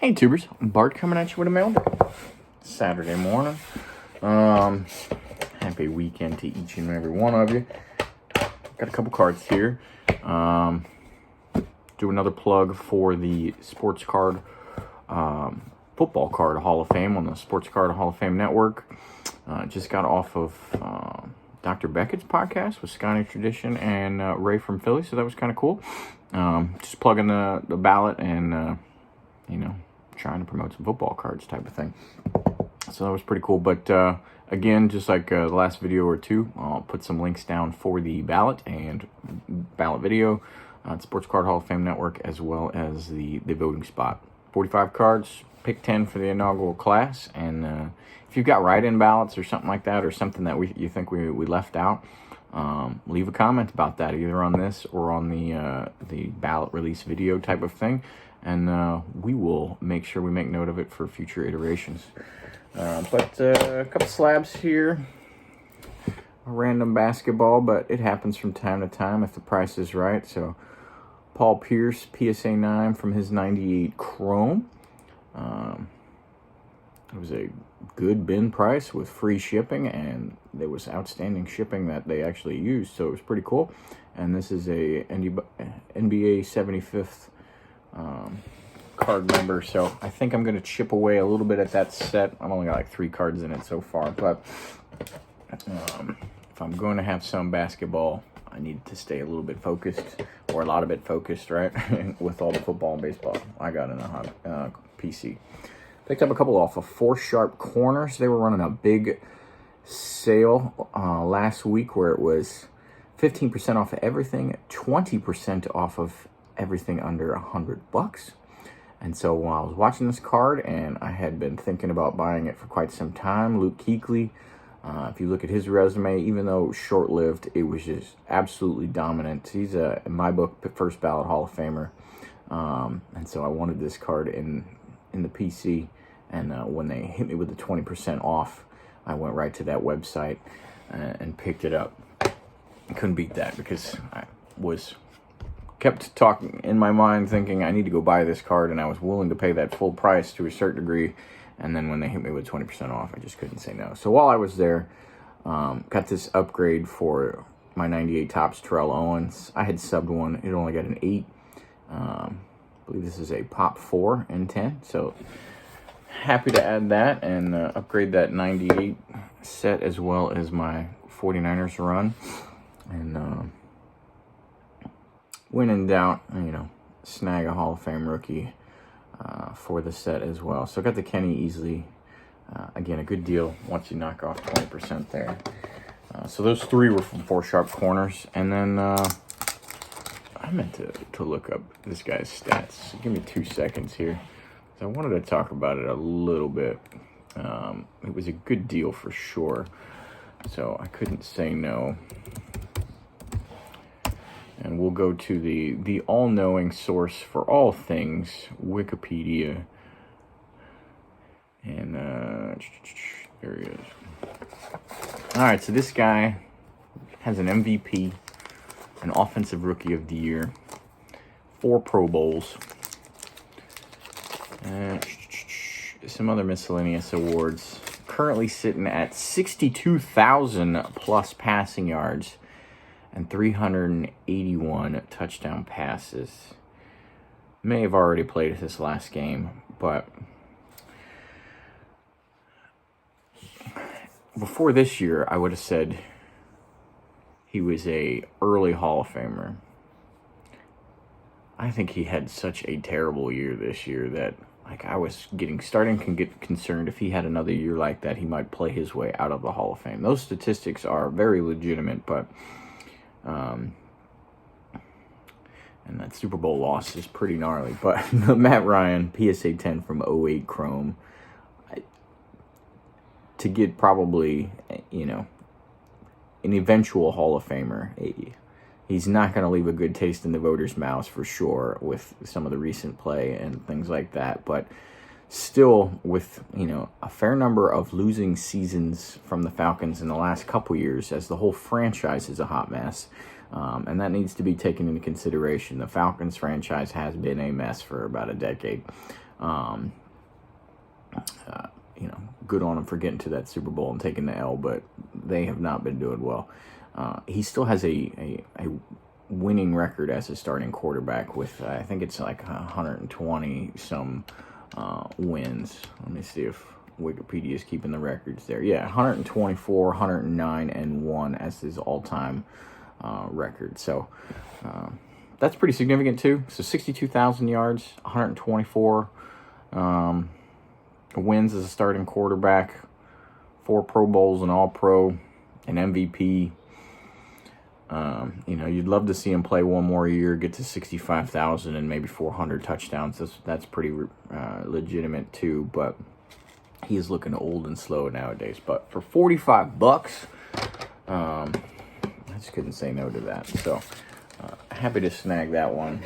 Hey tubers, Bart coming at you with a mailbag. Saturday morning. Happy weekend to each and every one of you. Got a couple cards here. Do another plug for the Sports Card, Football Card Hall of Fame on the Sports Card Hall of Fame Network. Just got off of Dr. Beckett's podcast with Scotty Tradition and Ray from Philly, so that was kind of cool. Just plugging the ballot and, trying to promote some football cards type of thing. So that was pretty cool. But again, just like the last video or two, I'll put some links down for the ballot and ballot video at Sports Card Hall of Fame Network, as well as the voting spot. 45 cards, pick 10 for the inaugural class. And if you've got write-in ballots or something like that, or something that you think we left out, leave a comment about that, either on this or on the ballot release video type of thing. And we will make sure we make note of it for future iterations. But a couple slabs here. A random basketball, but it happens from time to time if the price is right. So Paul Pierce, PSA 9 from his 98 Chrome. It was a good bin price with free shipping, and there was outstanding shipping that they actually used, so it was pretty cool. And this is a NBA 75th card number, so I think I'm going to chip away a little bit at that set. I've only got like 3 cards in it so far, but if I'm going to have some basketball, I need to stay a little bit focused, or a lot of it focused, right? With all the football and baseball I got in the PC. Picked up a couple off of 4 Sharp Corners. They were running a big sale last week where it was 15% off of everything, 20% off of everything under $100. And so when I was watching this card, and I had been thinking about buying it for quite some time, Luke Kuechly, if you look at his resume, even though short-lived, it was just absolutely dominant. He's in my book, first ballot Hall of Famer. And so I wanted this card in the PC. And when they hit me with the 20% off, I went right to that website and picked it up. I couldn't beat that because I kept talking in my mind, thinking I need to go buy this card, and I was willing to pay that full price to a certain degree. And then when they hit me with 20% off, I just couldn't say no. So while I was there, got this upgrade for my 98 Topps Terrell Owens. I had subbed one. It only got an 8. I believe this is a Pop 4 and 10. So happy to add that and upgrade that 98 set as well as my 49ers run. And when in doubt, snag a Hall of Fame rookie for the set as well. So I got the Kenny Easley. Again, a good deal once you knock off 20% there. So those 3 were from 4 Sharp Corners. And then I meant to look up this guy's stats. Give me 2 seconds here. I wanted to talk about it a little bit. It was a good deal for sure, so I couldn't say no. And we'll go to the all-knowing source for all things, Wikipedia. And there he is. All right, so this guy has an MVP, an Offensive Rookie of the Year, 4 Pro Bowls, some other miscellaneous awards. Currently sitting at 62,000 plus passing yards and 381 touchdown passes. May have already played his last game, but before this year, I would have said he was a early Hall of Famer. I think he had such a terrible year this year that I was starting to get concerned if he had another year like that, he might play his way out of the Hall of Fame. Those statistics are very legitimate, but and that Super Bowl loss is pretty gnarly. But Matt Ryan, PSA 10 from 08 Chrome, to get probably, an eventual Hall of Famer. He's not going to leave a good taste in the voters' mouths for sure with some of the recent play and things like that. But still, with a fair number of losing seasons from the Falcons in the last couple years, as the whole franchise is a hot mess, and that needs to be taken into consideration. The Falcons franchise has been a mess for about a decade. You know, good on him for getting to that Super Bowl and taking the L, but they have not been doing well. He still has a winning record as a starting quarterback with, I think it's like 120 some wins. Let me see if Wikipedia is keeping the records there. Yeah, 124, 109, and 1 as his all-time record. So that's pretty significant too. So 62,000 yards, 124 wins as a starting quarterback, 4 Pro Bowls, an All-Pro, an MVP. You know, you'd love to see him play one more year, get to 65,000 and maybe 400 touchdowns. That's pretty legitimate too, but he is looking old and slow nowadays. But for $45, I just couldn't say no to that. So happy to snag that one,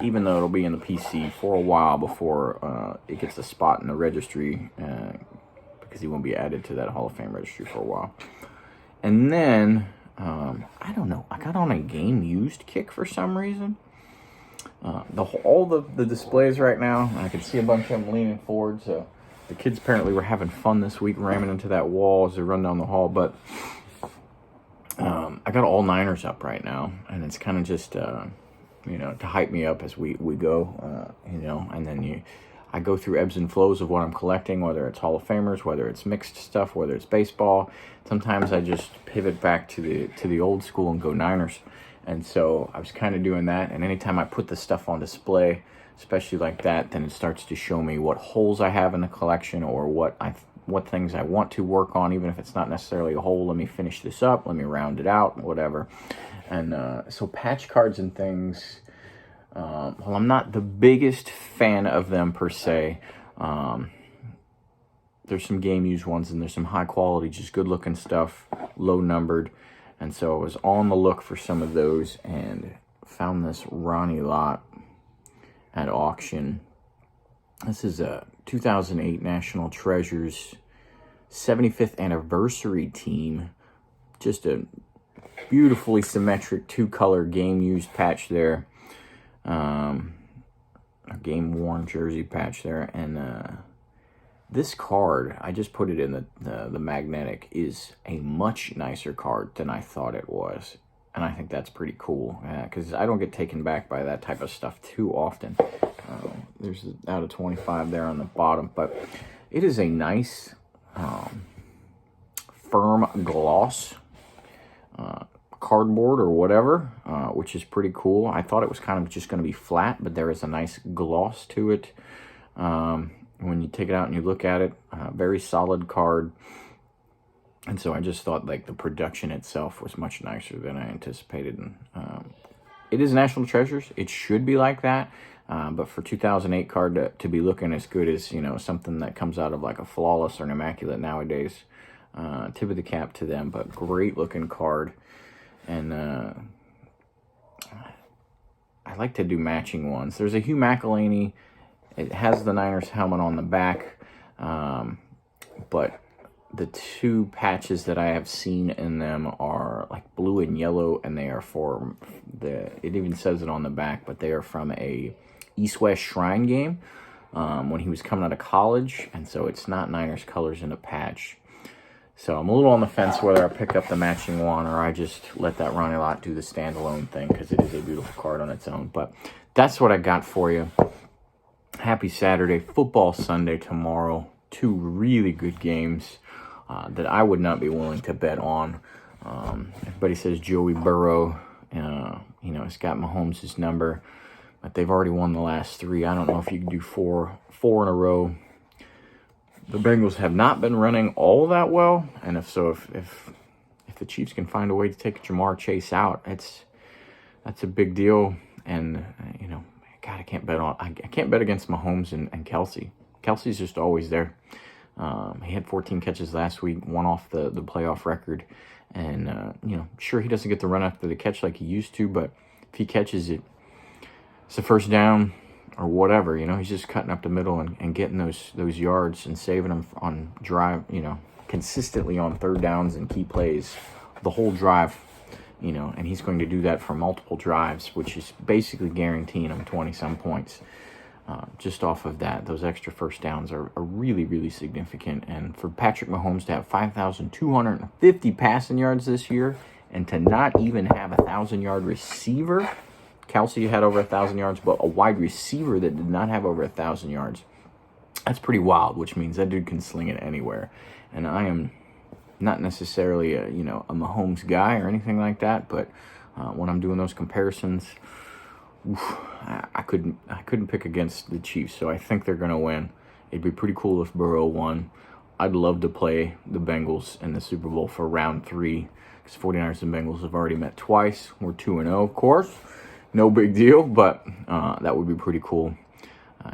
even though it'll be in the PC for a while before it gets a spot in the registry, because he won't be added to that Hall of Fame registry for a while. And then, I don't know, I got on a game used kick for some reason. All the displays right now, I can see a bunch of them leaning forward, so the kids apparently were having fun this week ramming into that wall as they run down the hall. But I got all Niners up right now, and it's kind of just you know, to hype me up as we go, you know, and then I go through ebbs and flows of what I'm collecting, whether it's Hall of Famers, whether it's mixed stuff, whether it's baseball. Sometimes I just pivot back to the old school and go Niners. And so I was kind of doing that, and anytime I put the stuff on display, especially like that, then it starts to show me what holes I have in the collection, or what things I want to work on, even if it's not necessarily a hole. Let me finish this up, let me round it out, whatever. And so patch cards and things, well, I'm not the biggest fan of them per se. There's some game used ones, and there's some high quality, just good looking stuff, low numbered. And so I was on the look for some of those and found this Ronnie lot at auction. This is a 2008 National Treasures 75th anniversary team. Just a beautifully symmetric 2-color game used patch there. A game worn jersey patch there. And this card, I just put it in the magnetic, is a much nicer card than I thought it was. And I think that's pretty cool, because I don't get taken back by that type of stuff too often. There's out of 25 there on the bottom, but it is a nice firm gloss cardboard or whatever, which is pretty cool. I thought it was kind of just going to be flat, but there is a nice gloss to it. When you take it out and you look at it, very solid card. And so I just thought like the production itself was much nicer than I anticipated. And it is National Treasures. It should be like that. But for 2008 card to be looking as good as, you know, something that comes out of like a Flawless or an Immaculate nowadays, tip of the cap to them. But great looking card. And I like to do matching ones. There's a Hugh McElhaney. It has the Niners helmet on the back, but the 2 patches that I have seen in them are like blue and yellow, and they are for it even says it on the back, but they are from a East-West Shrine game when he was coming out of college, and so it's not Niners colors in a patch. So I'm a little on the fence whether I pick up the matching one or I just let that Ronnie Lott do the standalone thing, because it is a beautiful card on its own. But that's what I got for you. Happy Saturday. Football Sunday tomorrow. 2 really good games that I would not be willing to bet on. Everybody says Joey Burrow, you know, it's got Mahomes' number, but they've already won the last 3. I don't know if you can do four in a row. The Bengals have not been running all that well, and if the Chiefs can find a way to take Jamar Chase out, that's a big deal. And you know, God, I can't bet against Mahomes and Kelsey. Kelsey's just always there. He had 14 catches last week, one off the playoff record. And, you know, sure, he doesn't get the run after the catch like he used to, but if he catches it, it's a first down or whatever. You know, he's just cutting up the middle and getting those yards and saving them on drive, you know, consistently on third downs and key plays the whole drive. You know, and he's going to do that for multiple drives, which is basically guaranteeing him 20-some points. just off of that. Those extra first downs are really, really significant. And for Patrick Mahomes to have 5,250 passing yards this year and to not even have a 1,000-yard receiver, Kelsey had over 1,000 yards, but a wide receiver that did not have over 1,000 yards, that's pretty wild, which means that dude can sling it anywhere. And I am not necessarily a Mahomes guy or anything like that, but when I'm doing those comparisons, I couldn't pick against the Chiefs, so I think they're gonna win. It'd be pretty cool if Burrow won. I'd love to play the Bengals in the Super Bowl for round 3, because 49ers and Bengals have already met twice. We're 2-0, of course. No big deal, but that would be pretty cool.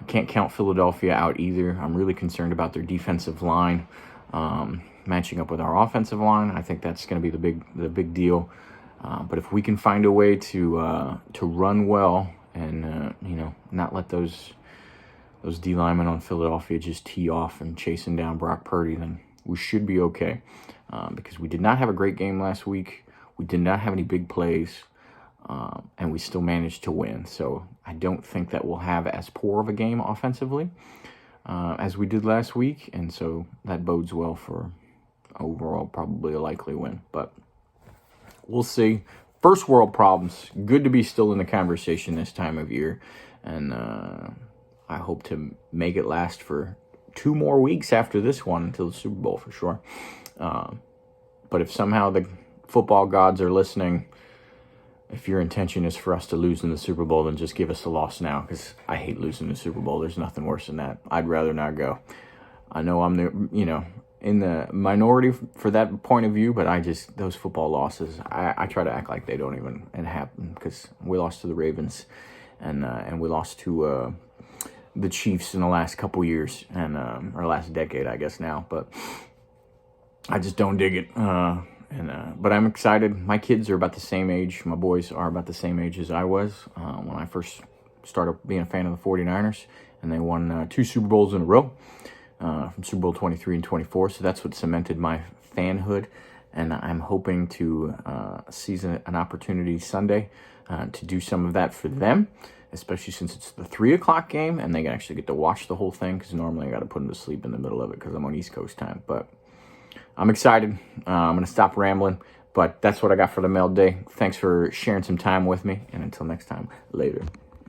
Can't count Philadelphia out either. I'm really concerned about their defensive line matching up with our offensive line. I think that's going to be the big deal. But if we can find a way to run well and not let those D linemen on Philadelphia just tee off and chasing down Brock Purdy, then we should be okay. Because we did not have a great game last week. We did not have any big plays. And we still managed to win. So I don't think that we'll have as poor of a game offensively as we did last week. And so that bodes well for overall probably a likely win. But we'll see. First world problems. Good to be still in the conversation this time of year. And I hope to make it last for 2 more weeks after this one until the Super Bowl for sure. But if somehow the football gods are listening, if your intention is for us to lose in the Super Bowl, then just give us a loss now, because I hate losing the Super Bowl. There's nothing worse than that. I'd rather not go. I know I'm in the minority for that point of view, but those football losses, I try to act like they don't even happen, because we lost to the Ravens and we lost to the Chiefs in the last couple years and or last decade, I guess now. But I just don't dig it. But I'm excited. My kids are about the same age. My boys are about the same age as I was when I first started being a fan of the 49ers. And they won 2 Super Bowls in a row from Super Bowl 23 and 24. So that's what cemented my fanhood. And I'm hoping to seize an opportunity Sunday to do some of that for them, especially since it's the 3 o'clock game and they actually get to watch the whole thing, because normally I got to put them to sleep in the middle of it because I'm on East Coast time. But I'm excited. I'm going to stop rambling, but that's what I got for the mail day. Thanks for sharing some time with me, and until next time, later.